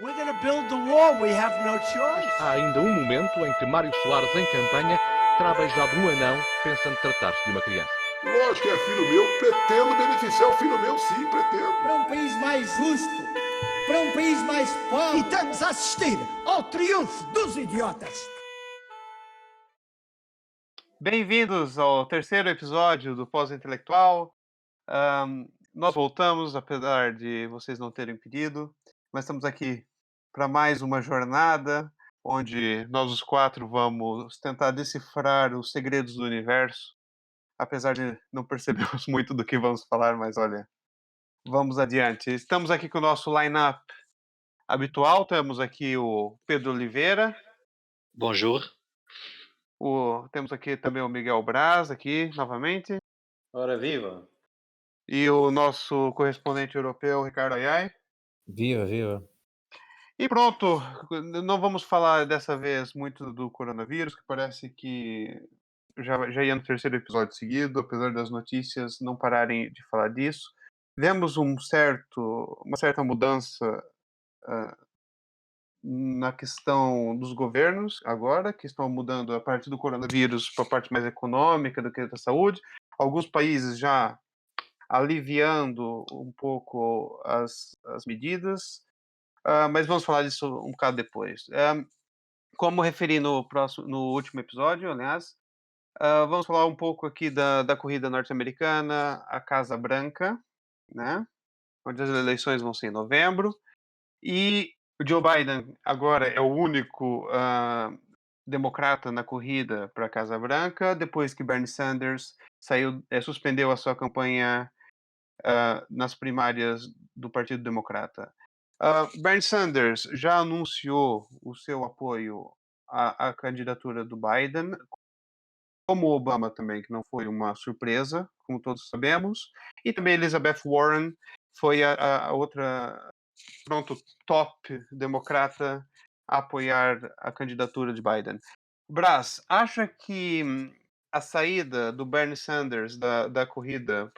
We're going to build the wall. We have no choice. Há ainda um momento em que Mário Soares, em campanha, terá beijado um anão pensando tratar-se de uma criança. Lógico que é filho meu, pretendo beneficiar o filho meu, sim, pretendo. Para um país mais justo, para um país mais pobre. E estamos a assistir ao triunfo dos idiotas. Bem-vindos ao terceiro episódio do Pós-Intelectual. Nós voltamos, apesar de vocês não terem pedido, mas estamos aqui para mais uma jornada onde nós os quatro vamos tentar decifrar os segredos do universo, apesar de não percebermos muito do que vamos falar, mas olha, vamos adiante. Estamos aqui com o nosso line-up habitual, temos aqui o Pedro Oliveira. Bonjour. Temos aqui também o Miguel Braz, aqui, novamente. Ora viva. E o nosso correspondente europeu, Ricardo Ayai. Viva, viva. E pronto, não vamos falar dessa vez muito do coronavírus, que parece que já ia no terceiro episódio seguido, apesar das notícias não pararem de falar disso. Vemos uma certa mudança na questão dos governos agora, que estão mudando a partir do coronavírus para a parte mais econômica do que da saúde. Alguns países já aliviando um pouco as medidas, mas vamos falar disso um bocado depois. Como referi no último episódio, aliás, vamos falar um pouco aqui da corrida norte-americana, a Casa Branca, né? Onde as eleições vão ser em novembro. E o Joe Biden agora é o único democrata na corrida para a Casa Branca, depois que Bernie Sanders suspendeu a sua campanha nas primárias do Partido Democrata. Bernie Sanders já anunciou o seu apoio à candidatura do Biden, como o Obama também, que não foi uma surpresa, como todos sabemos, e também Elizabeth Warren foi a outra, top democrata a apoiar a candidatura de Biden. Brás, acha que a saída do Bernie Sanders da corrida,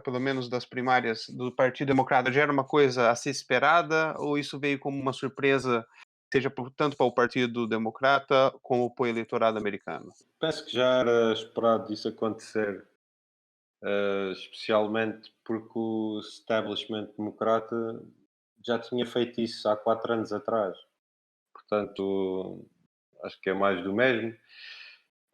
pelo menos das primárias do Partido Democrata, já era uma coisa a ser esperada, ou isso veio como uma surpresa, seja tanto para o Partido Democrata como para o eleitorado americano? Penso que já era esperado isso acontecer, especialmente porque o establishment democrata já tinha feito isso há 4 anos atrás. Portanto, acho que é mais do mesmo.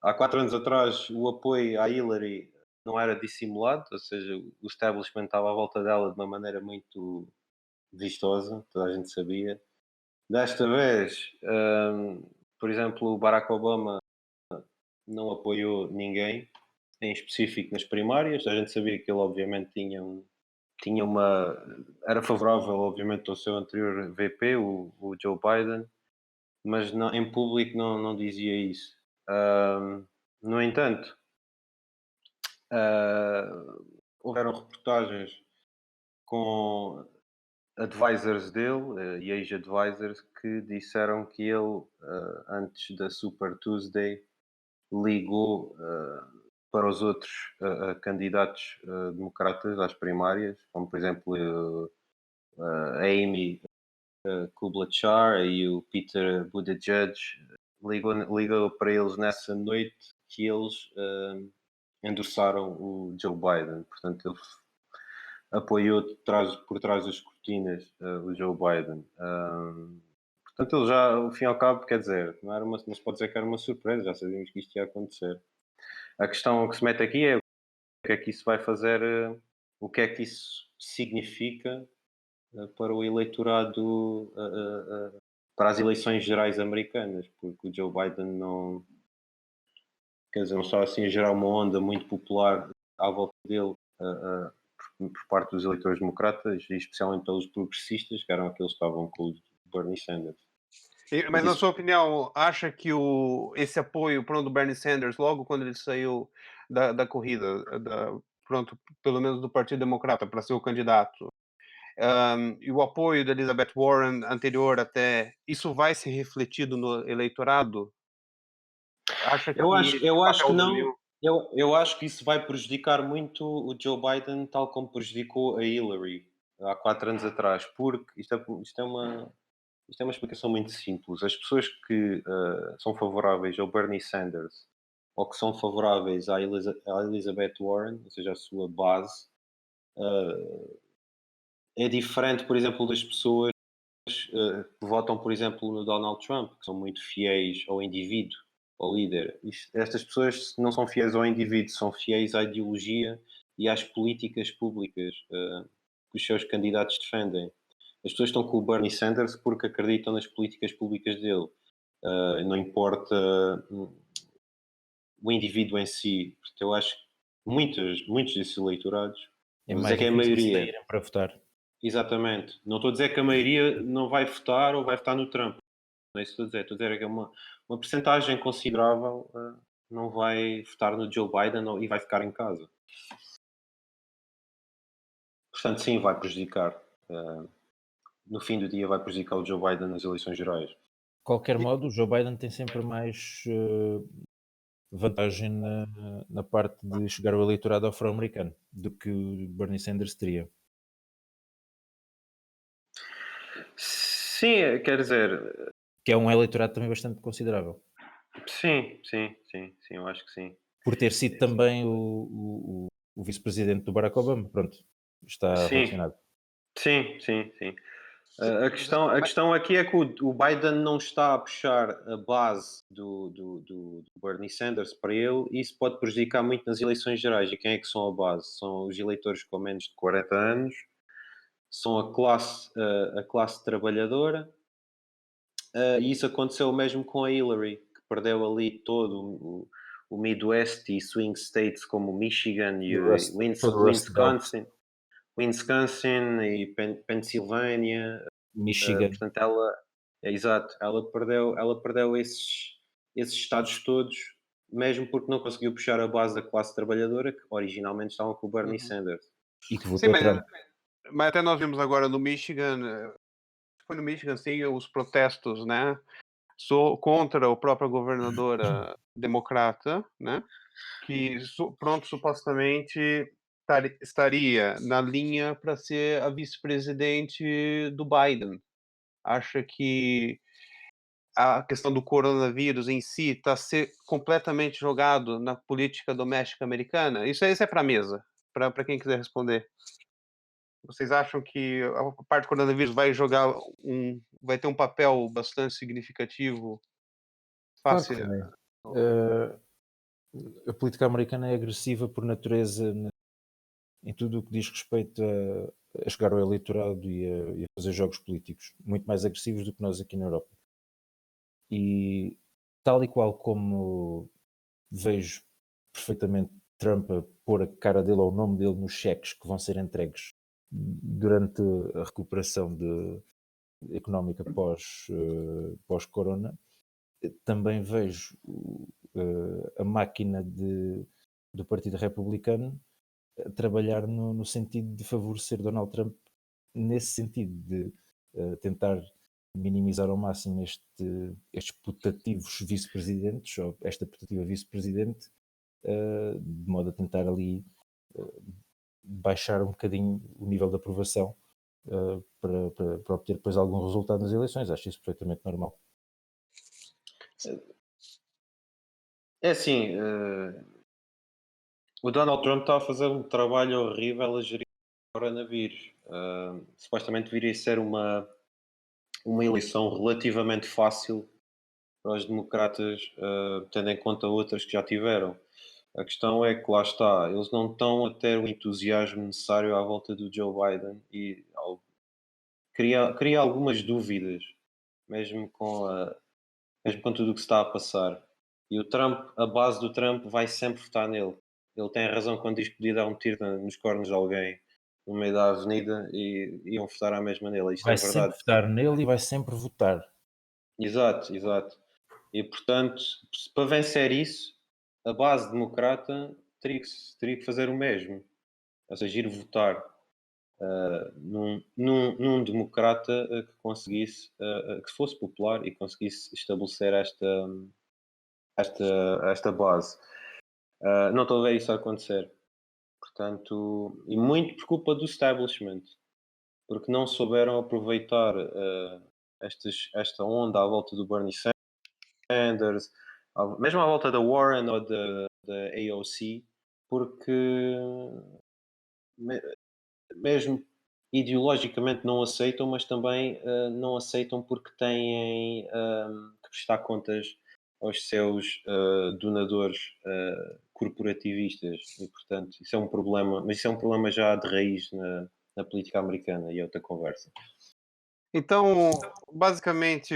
Há 4 anos atrás, o apoio à Hillary não era dissimulado, ou seja, o establishment estava à volta dela de uma maneira muito vistosa, toda a gente sabia. Desta vez, por exemplo, o Barack Obama não apoiou ninguém, em específico nas primárias. A gente sabia que ele, obviamente, era favorável, obviamente, ao seu anterior VP, o Joe Biden, mas não, em público não dizia isso. No entanto, houveram reportagens com advisors dele e ex-advisors que disseram que ele, antes da Super Tuesday, ligou para os outros candidatos democratas às primárias, como por exemplo a Amy Klobuchar e o Peter Buttigieg. Ligou para eles nessa noite que eles endossaram o Joe Biden. Portanto, ele apoiou por trás das cortinas o Joe Biden. Portanto, ele já, ao fim e ao cabo, quer dizer, não se pode dizer que era uma surpresa, já sabíamos que isto ia acontecer. A questão que se mete aqui é o que é que isso vai fazer, o que é que isso significa para o eleitorado, para as eleições gerais americanas, porque o Joe Biden não, quer dizer, não está assim a gerar uma onda muito popular à volta dele por parte dos eleitores democratas e especialmente pelos progressistas, que eram aqueles que estavam com o Bernie Sanders. Mas na sua opinião, acha que esse apoio do Bernie Sanders, logo quando ele saiu da corrida, pelo menos do Partido Democrata, para ser o candidato, e o apoio da Elizabeth Warren anterior até, isso vai ser refletido no eleitorado? Acha que Eu acho que não. Bill... Eu acho que isso vai prejudicar muito o Joe Biden, tal como prejudicou a Hillary há 4 anos atrás, porque isto é uma Isto é uma explicação muito simples. As pessoas que são favoráveis ao Bernie Sanders ou que são favoráveis à Elizabeth Warren, ou seja, a sua base, é diferente, por exemplo, das pessoas que votam, por exemplo, no Donald Trump, que são muito fiéis ao indivíduo, ao líder. Estas pessoas não são fiéis ao indivíduo, são fiéis à ideologia e às políticas públicas que os seus candidatos defendem. As pessoas estão com o Bernie Sanders porque acreditam nas políticas públicas dele. Não importa o indivíduo em si. Porque eu acho que muitos desses eleitorados, É vou mais dizer que é a difícil maioria. saírem para votar. Exatamente. Não estou a dizer que a maioria não vai votar ou vai votar no Trump. Não é isso que estou a dizer. Estou a dizer que é uma percentagem considerável não vai votar no Joe Biden e vai ficar em casa. Portanto, sim, vai prejudicar. No fim do dia vai prejudicar o Joe Biden nas eleições gerais. De qualquer modo, o Joe Biden tem sempre mais vantagem na parte de chegar ao eleitorado afro-americano do que o Bernie Sanders teria. Sim, quer dizer, Que é um eleitorado também bastante considerável. sim, eu acho que sim. Por ter sido também o vice-presidente do Barack Obama. Pronto, está Sim, relacionado. sim. A questão aqui é que o Biden não está a puxar a base do Bernie Sanders para ele e isso pode prejudicar muito nas eleições gerais. E quem é que são a base? São os eleitores com menos de 40 anos, são a classe trabalhadora, e isso aconteceu mesmo com a Hillary, que perdeu ali todo o Midwest e swing states como Michigan e todo o Rust Belt. Wisconsin e Pensilvânia. Michigan. Portanto, ela perdeu esses estados todos, mesmo porque não conseguiu puxar a base da classe trabalhadora, que originalmente estavam com o Bernie Sanders. E que Sim, votou Trump. mas até nós vimos agora no Michigan, foi no Michigan, sim, os protestos, né? Contra a própria governadora democrata, né? Que pronto, supostamente estaria na linha para ser a vice-presidente do Biden. Acha que a questão do coronavírus em si está a ser completamente jogado na política doméstica americana? Isso é para a mesa, para quem quiser responder. Vocês acham que a parte do coronavírus vai ter um papel bastante significativo? Claro que Fácil. vai. A política americana é agressiva por natureza em tudo o que diz respeito a chegar ao eleitorado e a fazer jogos políticos, muito mais agressivos do que nós aqui na Europa. E tal e qual como vejo perfeitamente Trump a pôr a cara dele ou o nome dele nos cheques que vão ser entregues durante a recuperação económica pós-corona, também vejo a máquina do Partido Republicano a trabalhar no sentido de favorecer Donald Trump, nesse sentido de tentar minimizar ao máximo estes putativos vice-presidentes, ou esta putativa vice-presidente, de modo a tentar ali baixar um bocadinho o nível de aprovação para obter depois algum resultado nas eleições. Acho isso perfeitamente normal. É assim, o Donald Trump está a fazer um trabalho horrível a gerir o coronavírus. Supostamente viria a ser uma eleição relativamente fácil para os democratas, tendo em conta outras que já tiveram. A questão é que lá está, eles não estão a ter o entusiasmo necessário à volta do Joe Biden e cria algumas dúvidas, mesmo com tudo o que se está a passar. E o Trump, a base do Trump vai sempre votar nele. Ele tem razão quando diz que podia dar um tiro nos cornos de alguém no meio da avenida e iam votar à mesma nele. Isto Vai é verdade. sempre votar nele e vai sempre votar. Exato. E portanto, para vencer isso, a base democrata teria que fazer o mesmo. Ou seja, ir votar num democrata que conseguisse, que fosse popular e conseguisse estabelecer esta base. Não estou a ver isso acontecer. Portanto, e muito por culpa do establishment, porque não souberam aproveitar esta onda à volta do Bernie Sanders, mesmo à volta da Warren ou da AOC, porque mesmo ideologicamente não aceitam, mas também não aceitam porque têm que prestar contas aos seus donadores corporativistas e, portanto, isso é um problema, mas isso é um problema já de raiz na política americana e é outra conversa. Então, basicamente,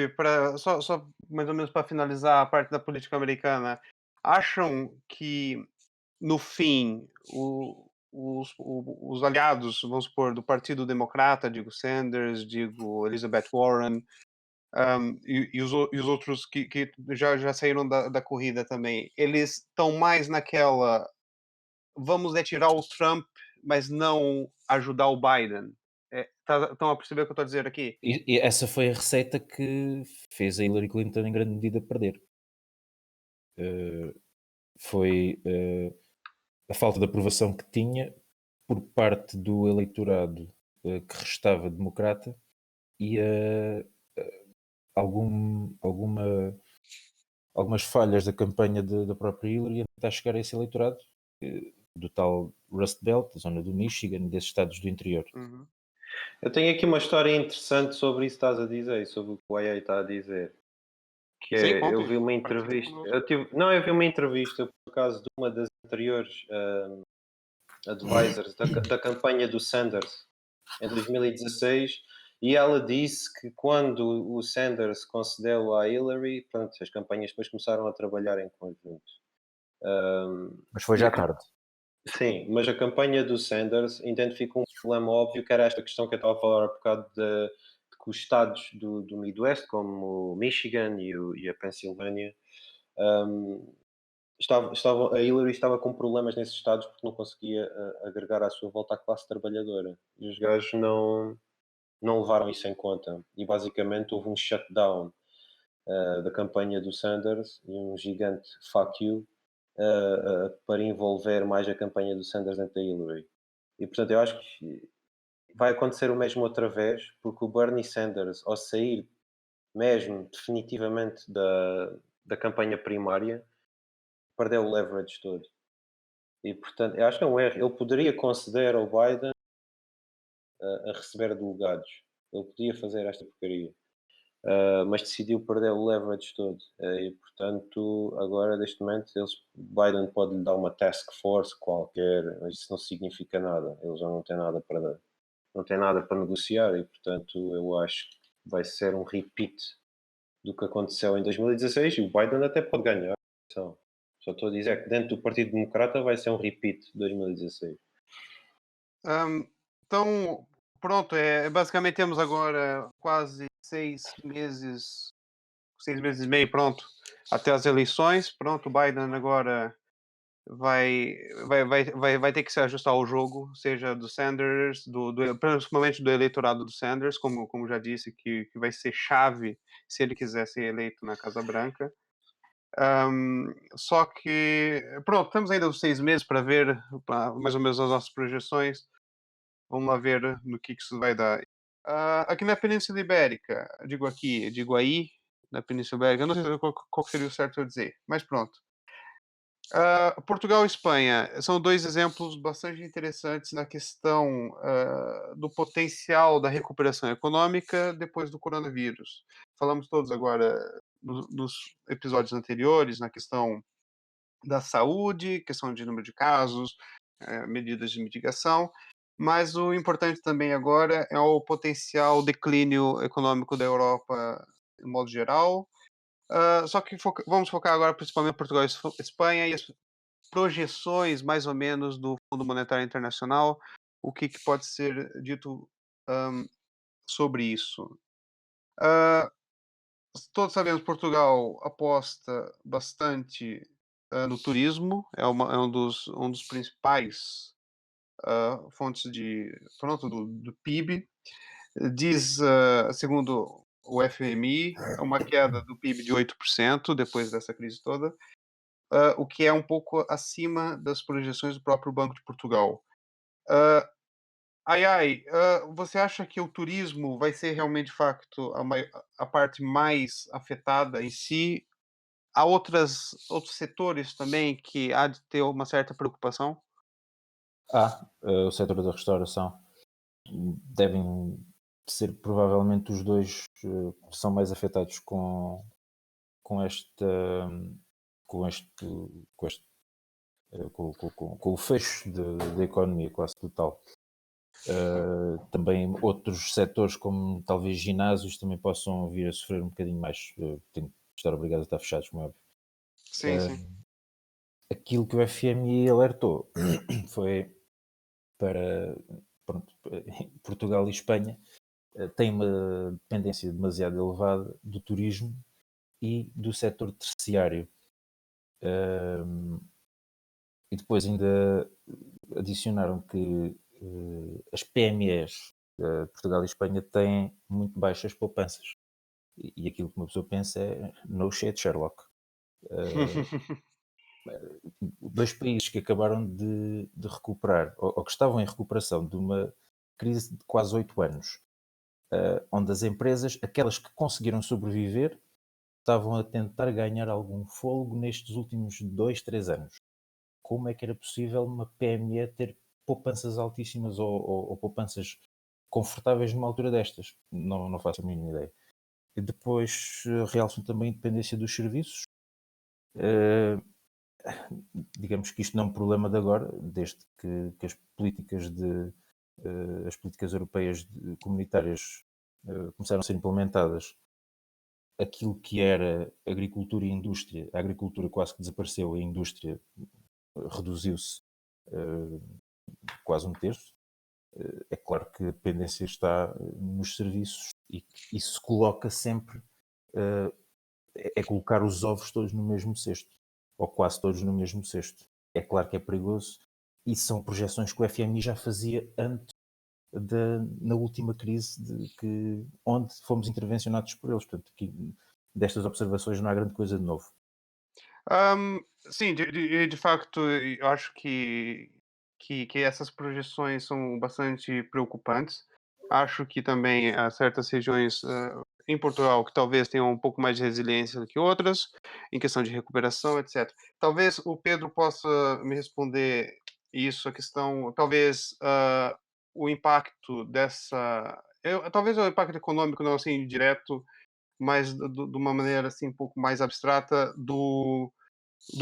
só mais ou menos para finalizar a parte da política americana, acham que, no fim, os aliados, vamos supor, do Partido Democrata, digo Sanders, digo Elizabeth Warren, e os outros que já saíram da corrida também, eles estão mais naquela vamos tirar o Trump, mas não ajudar o Biden. Estão a perceber o que eu estou a dizer aqui? E essa foi a receita que fez a Hillary Clinton em grande medida perder. Foi a falta de aprovação que tinha por parte do eleitorado que restava democrata e algumas falhas da campanha da própria Hillary a tentar chegar a esse eleitorado do tal Rust Belt, a zona do Michigan, desses estados do interior. Uhum. Eu tenho aqui uma história interessante sobre isso que estás a dizer, sobre o que o AA está a dizer. Que Sim, é, conta eu aí. vi uma Partilha entrevista, connosco. eu vi uma entrevista por causa de uma das anteriores advisors da campanha do Sanders em 2016 e ela disse que quando o Sanders concedeu à Hillary, pronto, as campanhas depois começaram a trabalhar em conjunto. Mas foi E já tarde. Sim, mas a campanha do Sanders identifica um problema óbvio, que era esta questão que eu estava a falar há bocado de que os estados do Midwest, como o Michigan e a Pensilvânia, um, a Hillary estava com problemas nesses estados porque não conseguia agregar à sua volta a classe trabalhadora. E os gajos não levaram isso em conta. E basicamente houve um shutdown da campanha do Sanders e um gigante fuck you para envolver mais a campanha do Sanders dentro da Hillary. E portanto eu acho que vai acontecer o mesmo outra vez, porque o Bernie Sanders, ao sair mesmo definitivamente da campanha primária, perdeu o leverage todo. E portanto eu acho que é um erro. Ele poderia conceder ao Biden a receber delegados. Ele podia fazer esta porcaria. Mas decidiu perder o leverage todo. E, portanto, agora, neste momento, Biden pode lhe dar uma task force qualquer, mas isso não significa nada. Ele já não tem nada para negociar e, portanto, eu acho que vai ser um repeat do que aconteceu em 2016 e o Biden até pode ganhar. Só estou a dizer que dentro do Partido Democrata vai ser um repeat de 2016. Então, pronto, basicamente temos agora quase 6 meses e meio, pronto, até as eleições. Pronto, o Biden agora vai ter que se ajustar ao jogo, seja do Sanders, principalmente do eleitorado do Sanders, como já disse, que vai ser chave se ele quiser ser eleito na Casa Branca. Só que, pronto, temos ainda os 6 meses para ver mais ou menos as nossas projeções. Vamos lá ver no que isso vai dar. Aqui na Península Ibérica, digo aí, na Península Ibérica, eu não sei qual seria o certo eu dizer, mas pronto. Portugal e Espanha são dois exemplos bastante interessantes na questão do potencial da recuperação econômica depois do coronavírus. Falamos todos agora nos episódios anteriores na questão da saúde, questão de número de casos, medidas de mitigação, mas o importante também agora é o potencial declínio econômico da Europa de modo geral. Só que vamos focar agora principalmente em Portugal e Espanha e as projeções, mais ou menos, do Fundo Monetário Internacional, o que pode ser dito sobre isso. Todos sabemos que Portugal aposta bastante no turismo, é um dos principais fontes do PIB. Diz, segundo o FMI, uma queda do PIB de 8% depois dessa crise toda, o que é um pouco acima das projeções do próprio Banco de Portugal. Você acha que o turismo vai ser realmente, de facto, a parte mais afetada em si? Há outros setores também que há de ter uma certa preocupação? O setor da restauração devem ser provavelmente os dois que são mais afetados com esta com este com este com o fecho da economia quase total. Também outros setores como talvez ginásios também possam vir a sofrer um bocadinho mais, tendo de estar obrigados a estar fechados, como é óbvio. Sim, sim. Aquilo que o FMI alertou foi para pronto, Portugal e Espanha têm uma dependência demasiado elevada do turismo e do setor terciário. E depois ainda adicionaram que as PMEs de Portugal e Espanha têm muito baixas poupanças. E aquilo que uma pessoa pensa é no shit, Sherlock. Dois países que acabaram de recuperar, ou que estavam em recuperação de uma crise de quase 8 anos, onde as empresas, aquelas que conseguiram sobreviver, estavam a tentar ganhar algum fôlego nestes últimos 2, 3 anos. Como é que era possível uma PME ter poupanças altíssimas ou poupanças confortáveis numa altura destas? Não faço a mínima ideia. E depois realçam também a dependência dos serviços. Digamos que isto não é um problema de agora, desde que as políticas as políticas europeias comunitárias começaram a ser implementadas. Aquilo que era agricultura e indústria, a agricultura quase que desapareceu, a indústria reduziu-se quase um terço. É claro que a dependência está nos serviços e isso se coloca sempre, é colocar os ovos todos no mesmo cesto, ou quase todos no mesmo cesto. É claro que é perigoso e são projeções que o FMI já fazia antes na última crise onde fomos intervencionados por eles. Portanto, destas observações não há grande coisa de novo. Sim, de facto, eu acho que essas projeções são bastante preocupantes. Acho que também há certas regiões em Portugal que talvez tenham um pouco mais de resiliência do que outras, em questão de recuperação, etc. Talvez o Pedro possa me responder isso, a questão, talvez o impacto talvez o impacto econômico não assim direto, mas de uma maneira assim um pouco mais abstrata do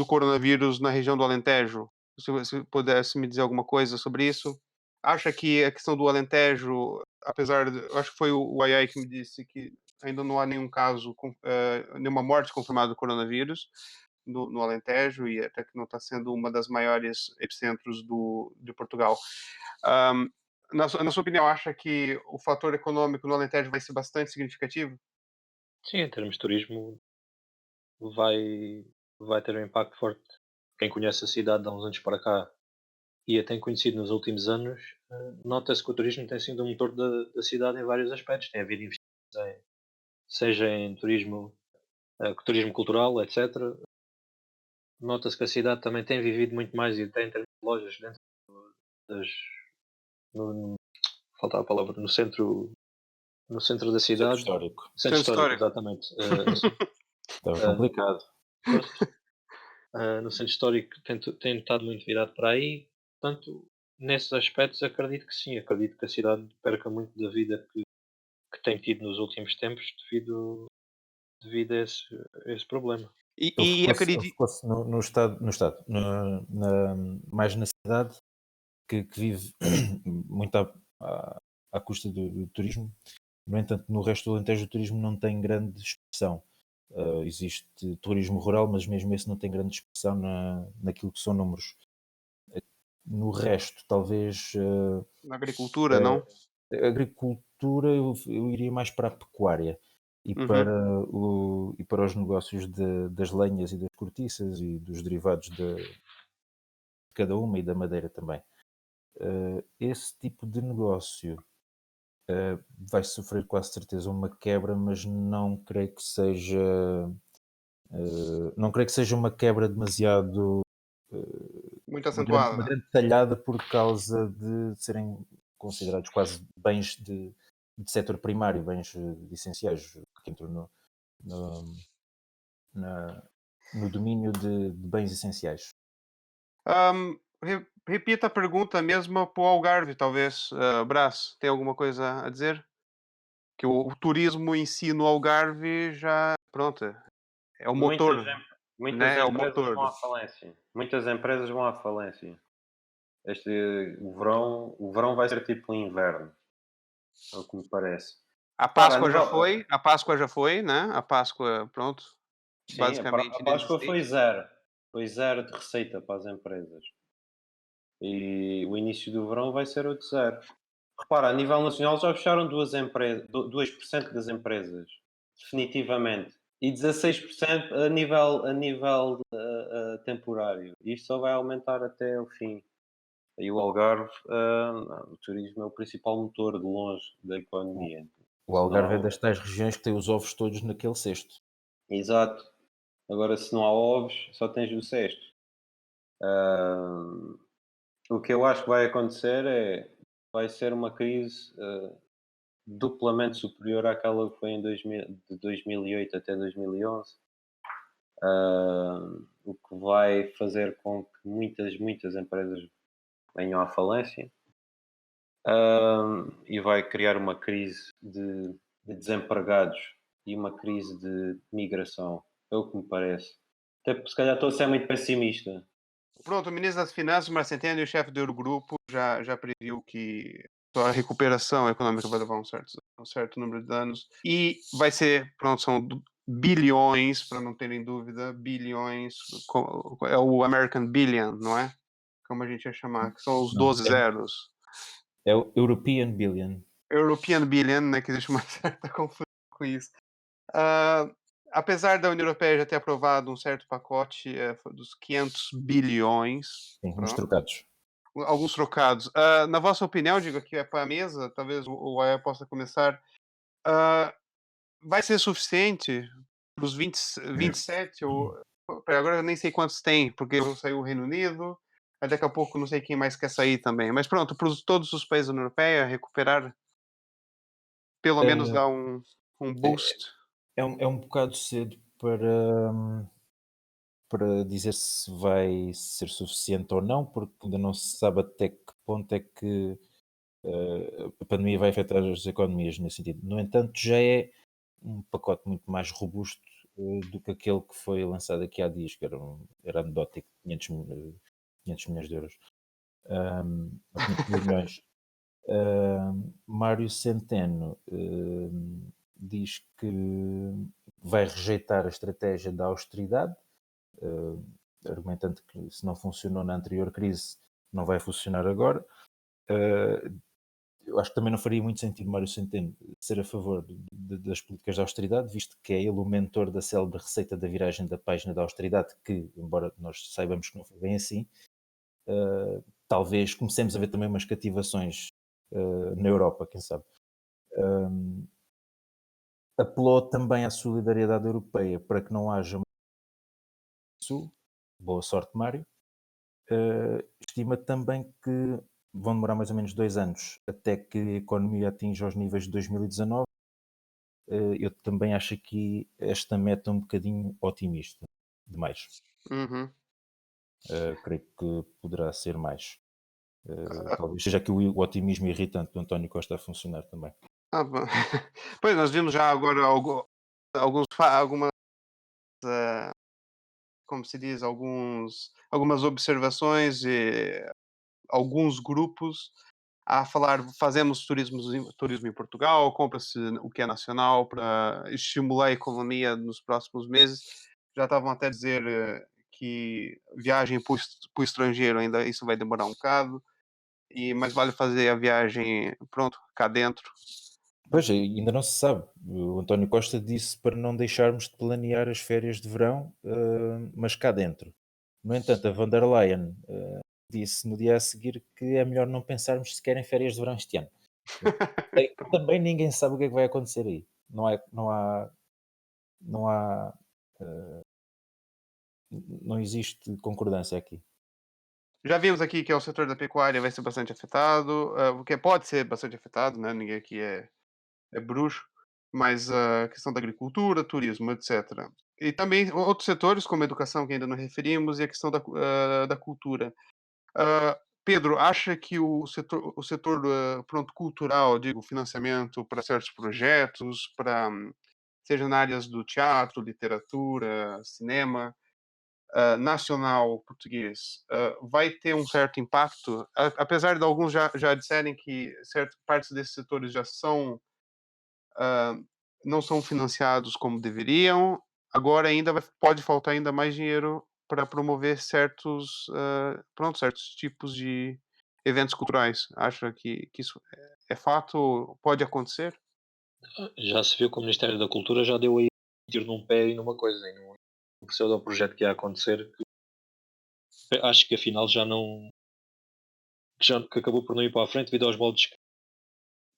coronavírus na região do Alentejo. Se pudesse me dizer alguma coisa sobre isso. Acha que a questão do Alentejo, apesar de, eu acho que foi o Ayai que me disse que ainda não há nenhum caso, nenhuma morte confirmada do coronavírus no Alentejo e até que não está sendo uma das maiores epicentros de Portugal. Na sua opinião, acha que o fator econômico no Alentejo vai ser bastante significativo? Sim, em termos de turismo vai, vai ter um impacto forte. Quem conhece a cidade de há uns anos para cá e a tem conhecido nos últimos anos, nota-se que o turismo tem sido o motor da cidade em vários aspectos. Tem havido investimentos seja em turismo cultural, etc. Nota-se que a cidade também tem vivido muito mais e tem lojas dentro das. No, falta a palavra, no centro da Centro cidade. histórico. Centro histórico, Histórico. exatamente. Estava complicado. No centro histórico tem estado muito virado para aí. Portanto, nesses aspectos acredito que sim. Acredito que a cidade perca muito da vida que tem tido nos últimos tempos devido a esse problema. E acredito. Fosse no estado mais na cidade, que vive muito à custa do turismo. No entanto, no resto do Alentejo o turismo não tem grande expressão. Existe turismo rural, mas mesmo esse não tem grande expressão naquilo que são números. No resto, talvez Na agricultura, não? a agricultura eu iria mais para a pecuária e para os negócios das lenhas e das cortiças e dos derivados de cada uma e da madeira também. Esse tipo de negócio vai sofrer quase certeza uma quebra, mas não creio que seja uma quebra demasiado Muito uma acentuada. grande talhada por causa de serem considerados quase bens de setor primário, bens essenciais, que entram no, no domínio de bens essenciais. Repita a pergunta mesmo para o Algarve, talvez. Brás, tem alguma coisa a dizer? Que o turismo em si no Algarve já, pronto, é o motor, Muitas né? É o empresas motor. vão à falência. Muitas empresas vão à falência. O verão vai ser tipo o inverno, é o que me parece. A Para, a Páscoa nível, já foi, né? A Páscoa, pronto, sim, basicamente a Páscoa inexistente. foi zero. Foi zero de receita para as empresas. E o início do verão vai ser outro zero. Repara, a nível nacional já fecharam 2% das empresas, definitivamente. E 16% a nível temporário. Isto só vai aumentar até o fim. E o Algarve, o turismo é o principal motor de longe da economia. O Algarve é Senão- das tais regiões que tem os ovos todos naquele cesto. Exato. Agora, se não há ovos, só tens o cesto. O que eu acho que vai acontecer vai ser uma crise duplamente superior àquela que foi de 2008 até 2011. O que vai fazer com que muitas empresas venham à falência. E vai criar uma crise de desempregados e uma crise de migração. É o que me parece. Até porque se calhar estou a ser muito pessimista. Pronto, o ministro das Finanças, Mário Centeno, e o chefe do Eurogrupo já previu que só a recuperação econômica vai levar um certo número de anos. E vai ser, pronto, são bilhões, para não terem dúvida, bilhões, é o American Billion, não é? Como a gente ia chamar, que são os 12 zeros. É o European Billion. European Billion, né, que existe uma certa confusão com isso. Apesar da União Europeia já ter aprovado um certo pacote dos 500 bilhões, Sim, uns trocados. alguns trocados. Na vossa opinião, digo aqui para a mesa, talvez o Aya possa começar, vai ser suficiente para os 27? Agora eu nem sei quantos tem, porque saiu o Reino Unido, daqui a pouco não sei quem mais quer sair também. Mas pronto, para todos os países da União Europeia recuperar, pelo menos dar um boost. É um bocado cedo para dizer se vai ser suficiente ou não, porque ainda não se sabe até que ponto é que a pandemia vai afetar as economias nesse sentido. No entanto, já é um pacote muito mais robusto do que aquele que foi lançado aqui há dias, que era anedótico, 500 milhões de euros. 500 milhões. Mário Centeno diz que vai rejeitar a estratégia da austeridade, argumentando que se não funcionou na anterior crise, não vai funcionar agora. Eu acho que também não faria muito sentido Mário Centeno ser a favor das políticas de austeridade, visto que é ele o mentor da célebre receita da viragem da página da austeridade, que, embora nós saibamos que não foi bem assim, talvez comecemos a ver também umas cativações na Europa, quem sabe. Apelou também à solidariedade europeia para que não haja sul. Boa sorte, Mário. Estima também que vão demorar mais ou menos 2 anos até que a economia atinja os níveis de 2019. Eu também acho aqui esta meta um bocadinho otimista demais. Creio que poderá ser mais. Talvez seja aqui o otimismo irritante do António Costa a funcionar também. Bom. Pois, nós vimos já agora algumas, como se diz, algumas observações e alguns grupos a falar, fazemos turismo em Portugal, compra-se o que é nacional para estimular a economia nos próximos meses. Já estavam até a dizer que viagem para o estrangeiro ainda isso vai demorar um bocado, mas vale fazer a viagem, pronto, cá dentro. Pois, ainda não se sabe. O António Costa disse para não deixarmos de planear as férias de verão, mas cá dentro. No entanto, a von der Leyen disse no dia a seguir que é melhor não pensarmos sequer em férias de verão este ano. Também ninguém sabe o que é que vai acontecer aí. Não existe concordância aqui. Já vimos aqui que o setor da pecuária vai ser bastante afetado, porque pode ser bastante afetado, né? Ninguém aqui é bruxo, mas a questão da agricultura, turismo, etc. E também outros setores, como a educação, que ainda não referimos, e a questão da cultura. Pedro, acha que o setor pronto, cultural, digo, financiamento para certos projetos, seja na áreas do teatro, literatura, cinema, nacional português, vai ter um certo impacto, apesar de alguns já disserem que certas partes desses setores já ah, não são financiados como deveriam, agora ainda pode faltar ainda mais dinheiro para promover certos tipos de eventos culturais. Acha que isso é fato? Pode acontecer? Já se viu que o Ministério da Cultura já deu aí um tiro num pé e numa coisa, e num pseudo-projeto que ia acontecer, que acho que afinal que acabou por não ir para a frente devido aos moldes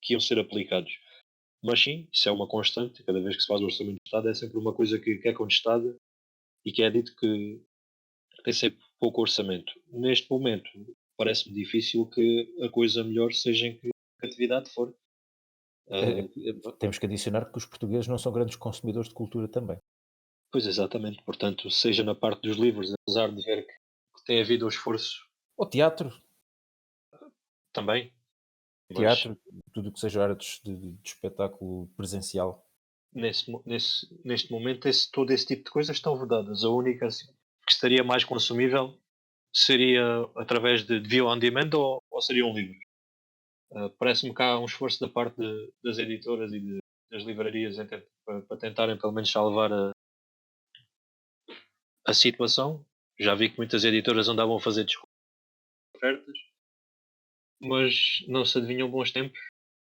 que iam ser aplicados. Mas sim, isso é uma constante, cada vez que se faz o orçamento do Estado é sempre uma coisa que é contestada e que é dito que tem sempre pouco orçamento. Neste momento, parece-me difícil que a coisa melhor seja em que a atividade for. Eh, Temos que adicionar que os portugueses não são grandes consumidores de cultura também. Pois exatamente, portanto, seja na parte dos livros, apesar de ver que tem havido um esforço O teatro, também, mas teatro, tudo o que seja artes de espetáculo presencial. neste momento todo esse tipo de coisas estão vedadas. A única assim, que estaria mais consumível seria através de view on demand ou seria um livro. Parece-me que há um esforço da parte das editoras e das livrarias para tentarem pelo menos salvar a situação. Já vi que muitas editoras andavam a fazer ofertas, mas não se adivinham bons tempos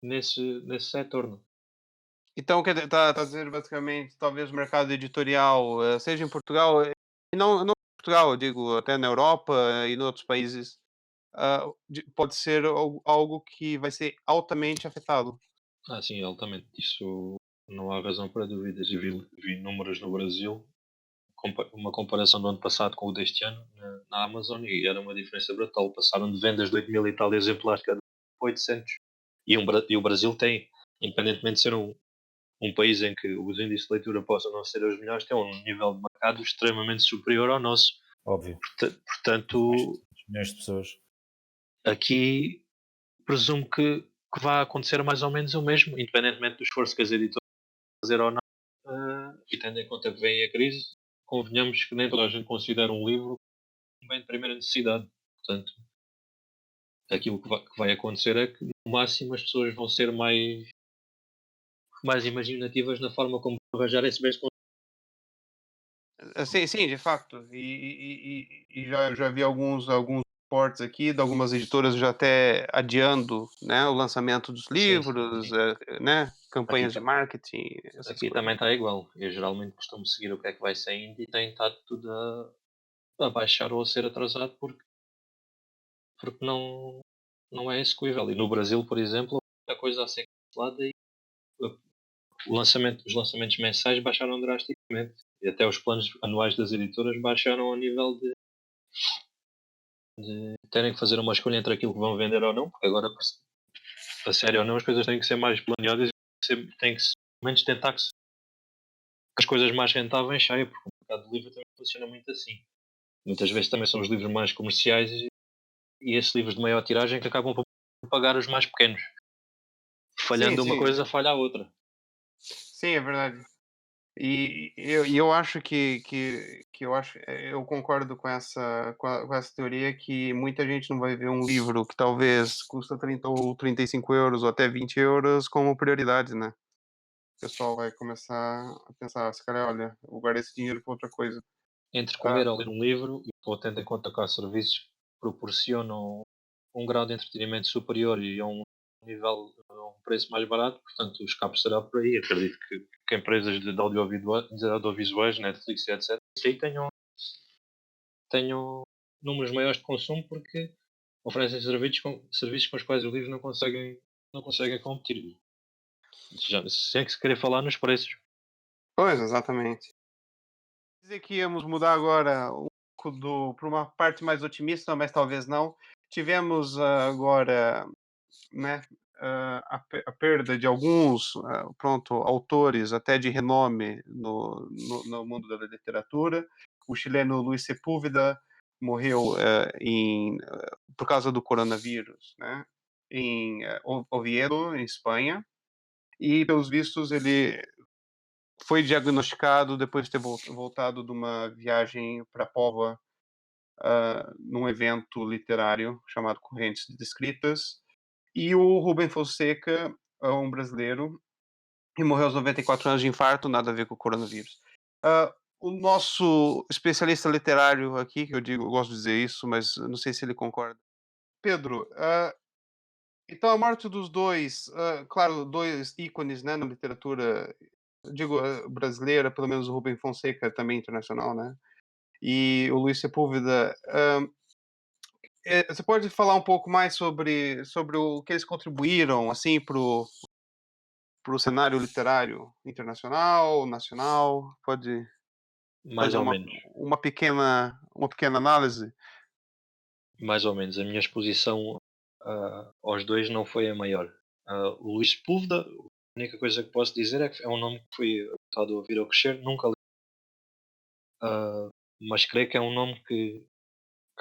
nesse setor. Não? Então, está a dizer basicamente, talvez o mercado editorial, seja em Portugal, e não em Portugal, eu digo até na Europa e em outros países, pode ser algo que vai ser altamente afetado. Sim, altamente. Isso não há razão para dúvidas. Eu vi números no Brasil, uma comparação do ano passado com o deste ano na Amazon, e era uma diferença brutal. Passaram de vendas de 8 mil e tal exemplares cada 800. E o Brasil tem, independentemente de ser um país em que os índices de leitura possam não ser os melhores, tem um nível de mercado extremamente superior ao nosso. Óbvio. Portanto, Milhões de pessoas. aqui presumo que vai acontecer mais ou menos o mesmo, independentemente do esforço que as editoras vão fazer ou não. E tendo em conta que vem a crise, convenhamos que nem toda a gente considera um livro um bem de primeira necessidade. Portanto, aquilo que vai acontecer é que, no máximo, as pessoas vão ser mais imaginativas na forma como arranjar esse bem. Sim, sim, de facto. E já vi alguns reportes aqui de algumas editoras já até adiando, né, o lançamento dos livros, Sim. né, campanhas de Aqui, marketing, essas aqui coisas. também está igual. Eu geralmente costumo seguir o que é que vai saindo e tem estado tudo a baixar ou a ser atrasado porque não é execuível. E no Brasil, por exemplo, a coisa a ser cancelada e os lançamentos mensais baixaram drasticamente. E até os planos anuais das editoras baixaram ao nível de terem que fazer uma escolha entre aquilo que vão vender ou não, porque agora, a sério ou não, as coisas têm que ser mais planeadas e têm que, pelo menos, tentar que as coisas mais rentáveis saiam, porque o mercado de livro também funciona muito assim. Muitas vezes também são os livros mais comerciais e esses livros de maior tiragem que acabam por pagar os mais pequenos. Falhando uma Sim, coisa, falha a outra. sim, é verdade. E eu acho eu concordo com essa teoria que muita gente não vai ver um livro que talvez custa 30 ou 35 euros ou até 20 euros como prioridade, né? O pessoal vai começar a pensar, se calhar, olha, vou guardar esse dinheiro para outra coisa. Entre Ah, comer ou ler um livro, e tendo em conta que há serviços que proporcionam um grau de entretenimento superior e a um nível, a um preço mais barato, portanto o escape será por aí. Acredito que empresas de audiovisuais, Netflix e etc., isso aí tenham números maiores de consumo porque oferecem serviços com os quais os livros não conseguem competir. Sem que se querer falar nos preços. pois, exatamente. Dizer que íamos mudar agora um para uma parte mais otimista, mas talvez não. Tivemos agora, né, a perda de alguns autores até de renome no mundo da literatura. O chileno Luis Sepúlveda morreu por causa do coronavírus, né, em Oviedo, em Espanha, e pelos vistos ele foi diagnosticado depois de ter voltado de uma viagem para Póvoa, num evento literário chamado Correntes de Escritas. E o Rubem Fonseca, um brasileiro, que morreu aos 94 anos de infarto, nada a ver com o coronavírus. O nosso especialista literário aqui, que eu gosto de dizer isso, mas não sei se ele concorda. Pedro, então a morte dos dois, claro, dois ícones, né, na literatura, brasileira, pelo menos o Rubem Fonseca, também internacional, né? E o Luis Sepúlveda. Você pode falar um pouco mais sobre o que eles contribuíram, assim, para o cenário literário internacional, nacional? Pode Mais fazer ou menos. uma pequena análise? Mais ou menos. A minha exposição aos dois não foi a maior. O Luís Sepúlveda, a única coisa que posso dizer é que é um nome que fui habituado a ouvir ao crescer, nunca li. Mas creio que é um nome que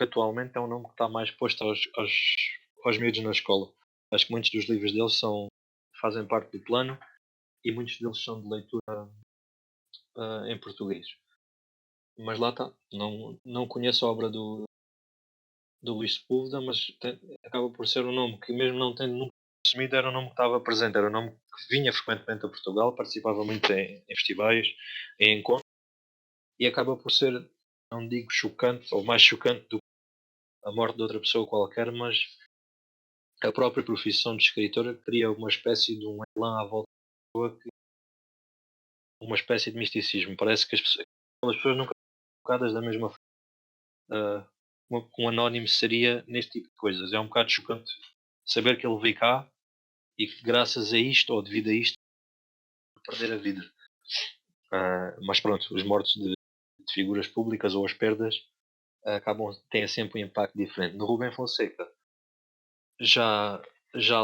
atualmente é um nome que está mais posto aos miúdos na escola. Acho que muitos dos livros deles fazem parte do plano e muitos deles são de leitura em português. Mas lá está. Não conheço a obra do Luís Sepúlveda, mas acaba por ser um nome que, mesmo não tendo nunca assumido, era um nome que estava presente, era um nome que vinha frequentemente a Portugal, participava muito em festivais, em encontros, e acaba por ser, não digo chocante, ou mais chocante do que a morte de outra pessoa qualquer, mas a própria profissão de escritora cria uma espécie de um elan à volta da pessoa, uma espécie de misticismo. Parece que as pessoas nunca são tocadas da mesma forma. Um anónimo seria neste tipo de coisas. É um bocado chocante saber que ele veio cá e que graças a isto, ou devido a isto, perder a vida. Mas pronto, os mortos de figuras públicas ou as perdas têm sempre um impacto diferente. No Rubem Fonseca já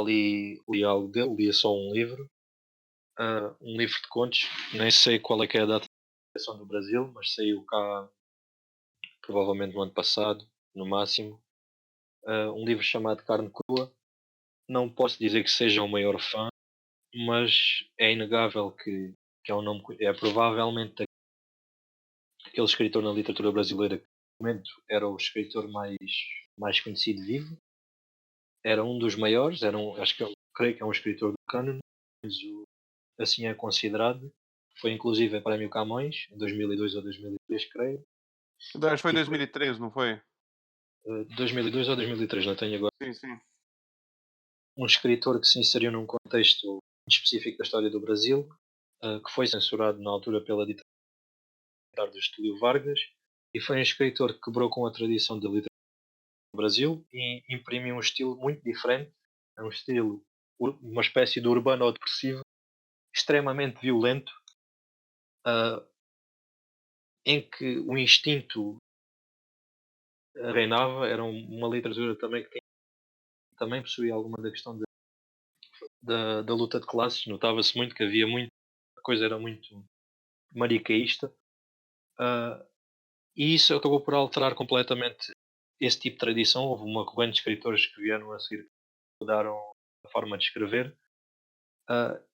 li algo dele, li só um livro de contos, nem sei qual é que é a data de publicação no Brasil, mas saiu cá provavelmente no ano passado, no máximo. Um livro chamado Carne Crua. Não posso dizer que seja o maior fã, mas é inegável que é um nome, é provavelmente aquele escritor na literatura brasileira que no momento era o escritor mais conhecido vivo. Era um dos maiores, creio que é um escritor do cânone, mas assim é considerado. Foi inclusive Prémio Camões, em 2002 ou 2003, creio. Acho que foi 2003, não foi? 2002 ou 2003, não tenho agora. Sim. Um escritor que se inseriu num contexto específico da história do Brasil, que foi censurado na altura pela ditadura do Getúlio Vargas, e foi um escritor que quebrou com a tradição da literatura no Brasil e imprimiu um estilo muito diferente, um estilo, uma espécie de urbano depressivo, extremamente violento, em que o instinto reinava. Era uma literatura também que também possuía alguma da questão da luta de classes. Notava-se muito que havia a coisa era muito manicaísta, e isso acabou por alterar completamente esse tipo de tradição. Houve uma corrente de escritores que vieram a seguir, que mudaram a forma de escrever,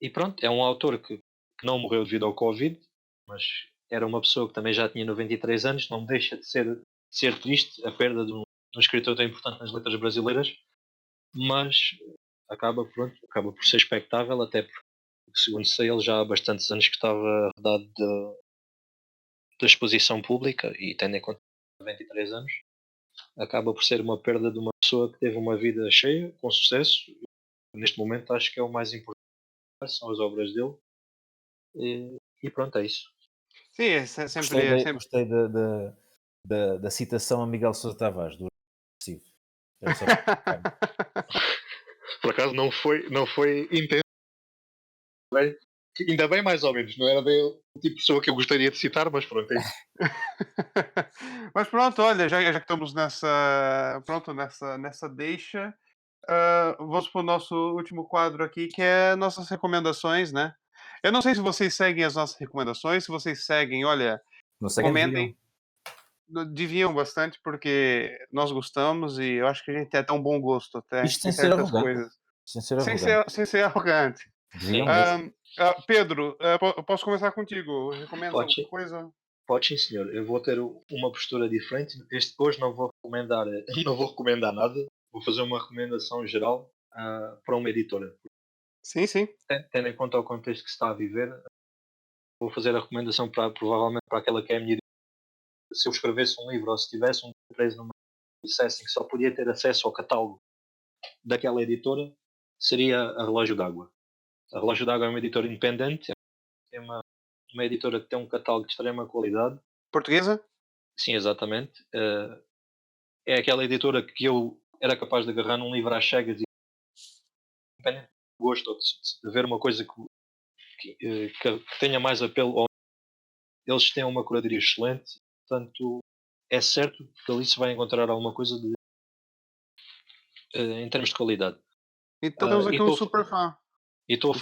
e pronto, é um autor que não morreu devido ao Covid, mas era uma pessoa que também já tinha 93 anos. Não deixa de ser triste a perda de um escritor tão importante nas letras brasileiras, mas acaba por ser expectável, até porque, segundo sei, ele já há bastantes anos que estava rodado da exposição pública, e tendo em conta 93 anos, acaba por ser uma perda de uma pessoa que teve uma vida cheia, com sucesso. Neste momento acho que é o mais importante, são as obras dele, e pronto, é isso. Sim, é sempre... Gostei da citação a Miguel Sousa Tavares, do Recife. Era só Por acaso não foi intenso. Ainda bem mais ou menos, não era bem o tipo de pessoa que eu gostaria de citar, mas pronto, é isso. Mas pronto, olha, já que estamos nessa deixa, vamos para o nosso último quadro aqui, que é nossas recomendações, né? Eu não sei se vocês seguem as nossas recomendações, se vocês seguem, olha, Não sei quem comentem. Deviam bastante, porque nós gostamos e eu acho que a gente tem até um bom gosto até Isto sem em ser certas arrogante. coisas. Sem ser Sem arrogante. ser arrogante. Deviam Sim. mesmo. Pedro, eu posso começar contigo? Recomendas Pode alguma sim. coisa? Pode sim, senhor. Eu vou ter uma postura diferente. Hoje não vou recomendar, não vou recomendar nada. Vou fazer uma recomendação geral para uma editora. Sim, sim. Tendo em conta o contexto que se está a viver, vou fazer a recomendação provavelmente para aquela que é a minha editora. Se eu escrevesse um livro ou se tivesse um empresa numa dissessem que só podia ter acesso ao catálogo daquela editora, seria a Relógio d'Água. A Relógio d'Água é uma editora independente, é uma editora que tem um catálogo de extrema qualidade. Portuguesa? Sim, exatamente. É aquela editora que eu era capaz de agarrar num livro às cegas e independente do gosto ou de ver uma coisa que tenha mais apelo. Eles têm uma curadoria excelente, portanto é certo que ali se vai encontrar alguma coisa em termos de qualidade. Então temos aqui E um super fã. E estou a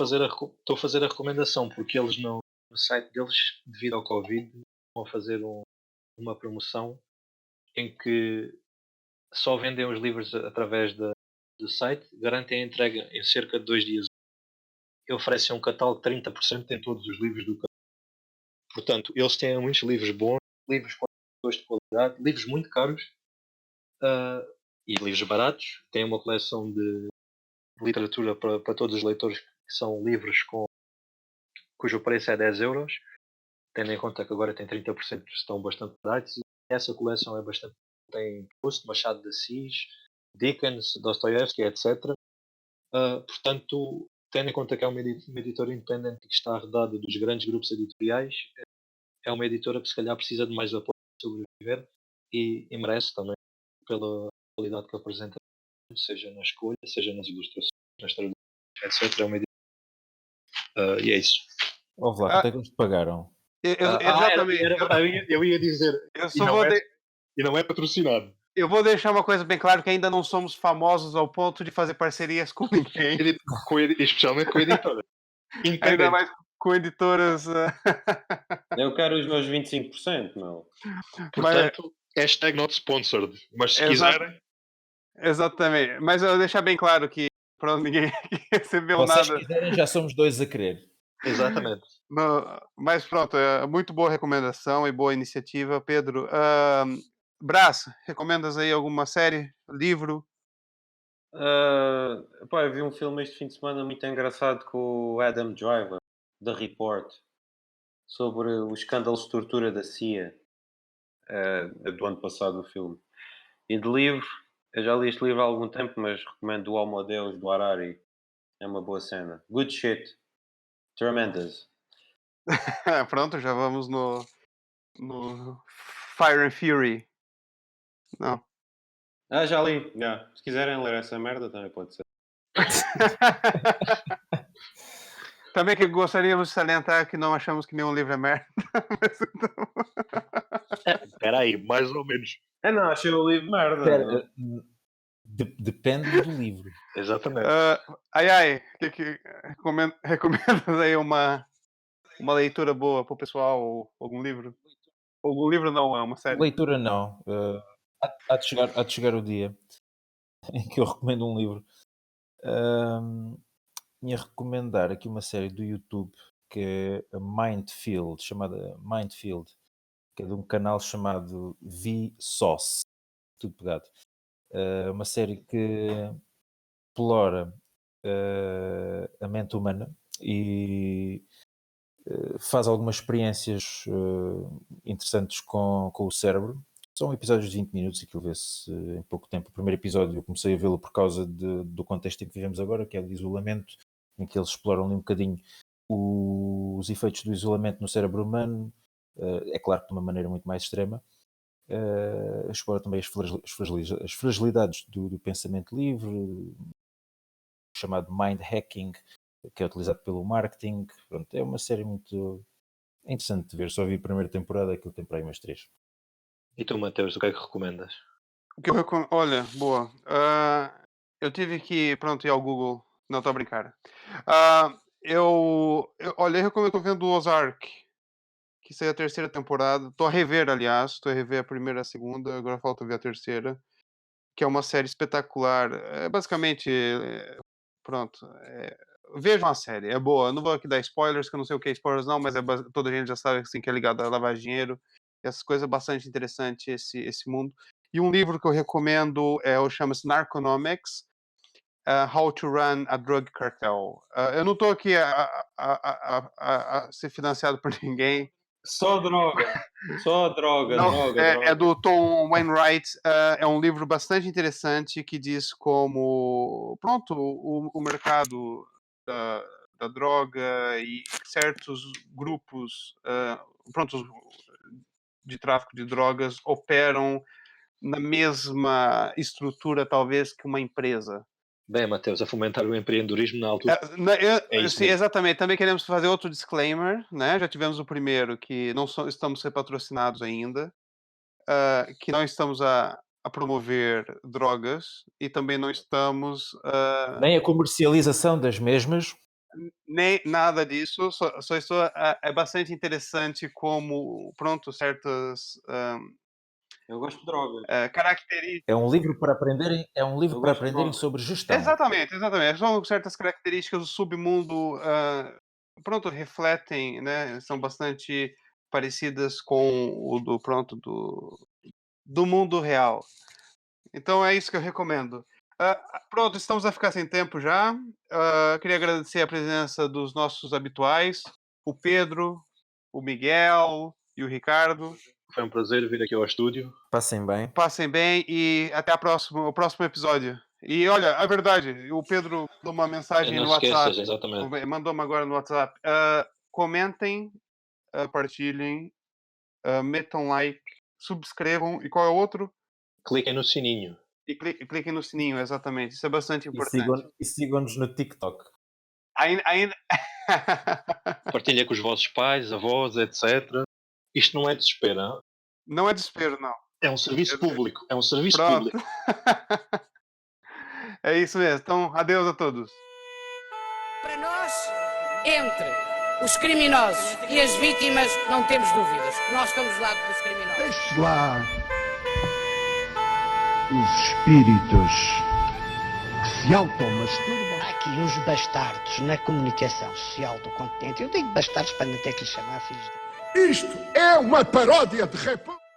fazer a recomendação porque eles no site deles, devido ao Covid, estão a fazer uma promoção em que só vendem os livros através do site, garantem a entrega em cerca de 2 dias e oferecem um catálogo de 30% em todos os livros do catálogo. Portanto, eles têm muitos livros bons, livros com de qualidade, livros muito caros e livros baratos. Têm uma coleção de literatura para todos os leitores, que são livros cujo preço é 10 euros, tendo em conta que agora tem 30%, estão bastante baratos. E essa coleção é bastante. Tem Proust, Machado de Assis, Dickens, Dostoiévski, etc. Portanto, tendo em conta que é uma editora independente que está arredada dos grandes grupos editoriais, é uma editora que se calhar precisa de mais apoio para sobreviver e merece também pela qualidade que apresenta, seja na escolha, seja nas ilustrações, nas traduções, etc. É uma editora. E é isso. Ouve lá, quanto é que eles te pagaram? Exatamente. Eu ia dizer, Eu só vou e não é patrocinado. Eu vou deixar uma coisa bem clara, que ainda não somos famosos ao ponto de fazer parcerias com ninguém. Especialmente com a editora. Ainda mais com editoras. Eu quero os meus 25%, meu. Portanto, hashtag not sponsored. Mas se quiserem. Exatamente. Mas eu vou deixar bem claro que pronto, ninguém recebeu nada. Se vocês quiserem, já somos 2 a querer. Exatamente. Mas pronto, é muito boa recomendação e boa iniciativa, Pedro. Brás, recomendas aí alguma série, livro? Eu vi um filme este fim de semana muito engraçado com o Adam Driver, The Report, sobre o escândalo de tortura da CIA, do ano passado o filme. E de livro, eu já li este livro há algum tempo, mas recomendo o Homo Deus, do Harari. É uma boa cena. Good shit. Tremendous. Pronto, já vamos no Fire and Fury. Não. Já li. Yeah. Se quiserem ler essa merda, também pode ser. Também que gostaríamos de salientar que não achamos que nenhum livro é merda. Espera aí, mais ou menos. Não, achei o livro merda. Depende do livro. Exatamente. Que recomendas aí uma leitura boa para o pessoal, ou algum livro? Algum livro não, é uma série. Leitura não. Há de chegar o dia em que eu recomendo um livro. Ia recomendar aqui uma série do YouTube que é a Mindfield, chamada Mindfield, que é de um canal chamado Vsauce, tudo pegado. Uma série que explora a mente humana e faz algumas experiências interessantes com o cérebro. São episódios de 20 minutos, aquilo vê-se em pouco tempo. O primeiro episódio eu comecei a vê-lo por causa do contexto em que vivemos agora, que é o de isolamento, em que eles exploram ali um bocadinho os efeitos do isolamento no cérebro humano, é claro que de uma maneira muito mais extrema. Explora também as fragilidades do pensamento livre, chamado mind hacking, que é utilizado pelo marketing. Pronto, é uma série muito interessante de ver. Só vi a primeira temporada, aquilo tem para aí umas 3. E tu, Mateus, o que é que recomendas? O que eu Olha, boa. Eu tive que, pronto, ir ao Google. Não, estou a brincar. Olha, eu recomendo, estou vendo o Ozark, que saiu a terceira temporada. Estou a rever, aliás. Estou a rever a primeira e a segunda. Agora falta ver a terceira. Que é uma série espetacular. Basicamente, pronto. Vejam a série, é boa. Não vou aqui dar spoilers, que eu não sei o que é spoilers não, mas toda a gente já sabe assim, que é ligado a lavar dinheiro. Essas coisas, bastante interessante esse mundo. E um livro que eu recomendo chama-se Narconomics, How to Run a Drug Cartel. Eu não estou aqui a ser financiado por ninguém. Só droga. Só droga, Não, droga, é droga. do Tom Wainwright. É um livro bastante interessante que diz como, pronto, o mercado da droga e certos grupos, pronto, de tráfico de drogas operam na mesma estrutura, talvez, que uma empresa. Bem, Mateus, a fomentar o empreendedorismo na altura. É isso Sim, mesmo. exatamente. Também queremos fazer outro disclaimer, né? Já tivemos o primeiro, que não estamos ser patrocinados ainda, que não estamos a promover drogas e também não estamos Nem a comercialização das mesmas. nem nada disso. Só estou é bastante interessante como, pronto, certas Eu gosto de drogas. características. É um livro para aprenderem, Eu gosto de drogas. sobre gestão. Exatamente. São certas características do submundo, pronto, refletem, né? São bastante parecidas com o do mundo real. Então é isso que eu recomendo. Pronto, estamos a ficar sem tempo já. Queria agradecer a presença dos nossos habituais, o Pedro, o Miguel e o Ricardo. Foi um prazer vir aqui ao estúdio. Passem bem. Passem bem e até o próximo episódio. E olha, a verdade, o Pedro mandou uma mensagem Não no se esqueças, WhatsApp. exatamente. Mandou-me agora no WhatsApp. Comentem, partilhem, metam like, subscrevam. E qual é o outro? Cliquem no sininho. E cliquem no sininho, exatamente. Isso é bastante E importante. sigam-nos no TikTok. Ainda... Partilha com os vossos pais, avós, etc. Isto não é desespero, não? Não é desespero, não. É um serviço público. É um serviço Pronto. público. É isso mesmo. Então, adeus a todos. Para nós, entre os criminosos e as vítimas, não temos dúvidas. Nós estamos do lado dos criminosos. Deixe lá os espíritos que se automasturbam. Há aqui uns bastardos na comunicação social do continente. Eu digo bastardos para não ter que lhes chamar filhos de... Isto é uma paródia de república.